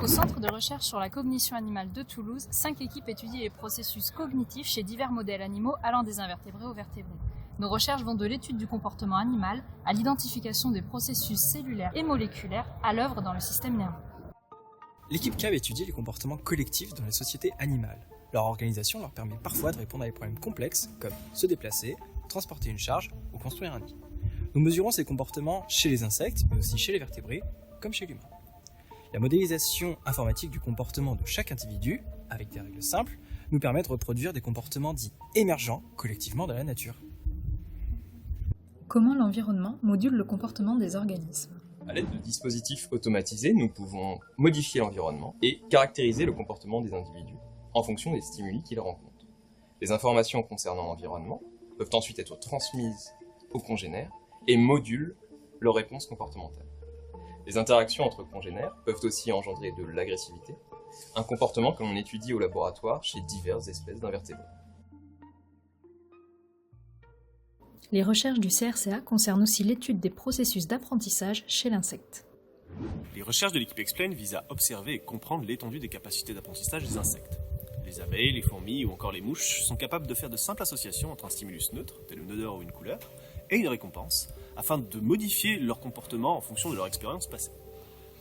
Au Centre de recherche sur la cognition animale de Toulouse, 5 équipes étudient les processus cognitifs chez divers modèles animaux allant des invertébrés aux vertébrés. Nos recherches vont de l'étude du comportement animal à l'identification des processus cellulaires et moléculaires à l'œuvre dans le système nerveux. L'équipe CAB étudie les comportements collectifs dans les sociétés animales. Leur organisation leur permet parfois de répondre à des problèmes complexes comme se déplacer, transporter une charge ou construire un nid. Nous mesurons ces comportements chez les insectes, mais aussi chez les vertébrés, comme chez l'humain. La modélisation informatique du comportement de chaque individu, avec des règles simples, nous permet de reproduire des comportements dits émergents collectivement dans la nature. Comment l'environnement module le comportement des organismes ? À l'aide de dispositifs automatisés, nous pouvons modifier l'environnement et caractériser le comportement des individus en fonction des stimuli qu'ils rencontrent. Les informations concernant l'environnement peuvent ensuite être transmises aux congénères et modulent leurs réponses comportementales. Les interactions entre congénères peuvent aussi engendrer de l'agressivité, un comportement que l'on étudie au laboratoire chez diverses espèces d'invertébrés. Les recherches du CRCA concernent aussi l'étude des processus d'apprentissage chez l'insecte. Les recherches de l'équipe Explain visent à observer et comprendre l'étendue des capacités d'apprentissage des insectes. Les abeilles, les fourmis ou encore les mouches sont capables de faire de simples associations entre un stimulus neutre, tel une odeur ou une couleur, et une récompense, afin de modifier leur comportement en fonction de leur expérience passée.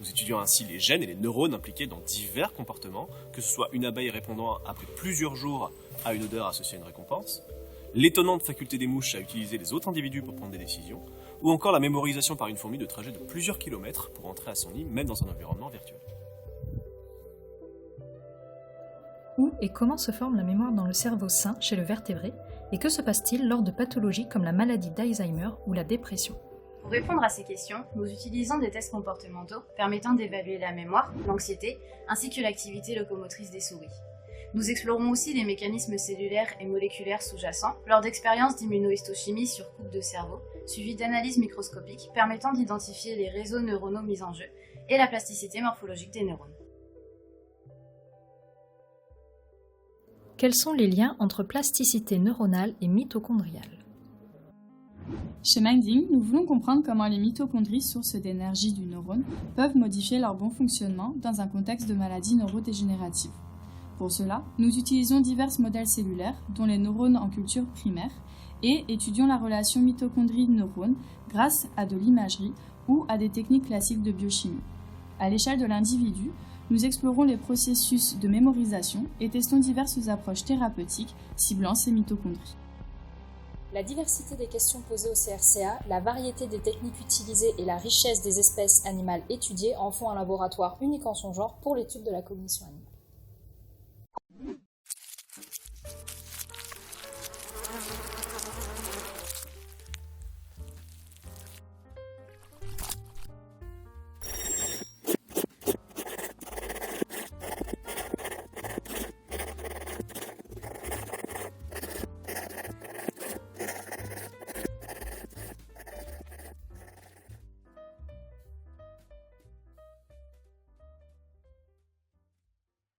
Nous étudions ainsi les gènes et les neurones impliqués dans divers comportements, que ce soit une abeille répondant après plusieurs jours à une odeur associée à une récompense, l'étonnante faculté des mouches à utiliser les autres individus pour prendre des décisions, ou encore la mémorisation par une fourmi de trajets de plusieurs kilomètres pour entrer à son nid, même dans un environnement virtuel. Où et comment se forme la mémoire dans le cerveau sain chez le vertébré, et que se passe-t-il lors de pathologies comme la maladie d'Alzheimer ou la dépression ? Pour répondre à ces questions, nous utilisons des tests comportementaux permettant d'évaluer la mémoire, l'anxiété, ainsi que l'activité locomotrice des souris. Nous explorons aussi les mécanismes cellulaires et moléculaires sous-jacents lors d'expériences d'immunohistochimie sur coupe de cerveau, suivies d'analyses microscopiques permettant d'identifier les réseaux neuronaux mis en jeu et la plasticité morphologique des neurones. Quels sont les liens entre plasticité neuronale et mitochondriale ? Chez Minding, nous voulons comprendre comment les mitochondries, sources d'énergie du neurone, peuvent modifier leur bon fonctionnement dans un contexte de maladie neurodégénérative. Pour cela, nous utilisons divers modèles cellulaires, dont les neurones en culture primaire, et étudions la relation mitochondrie-neurone grâce à de l'imagerie ou à des techniques classiques de biochimie. À l'échelle de l'individu, nous explorons les processus de mémorisation et testons diverses approches thérapeutiques ciblant ces mitochondries. La diversité des questions posées au CRCA, la variété des techniques utilisées et la richesse des espèces animales étudiées en font un laboratoire unique en son genre pour l'étude de la cognition animale.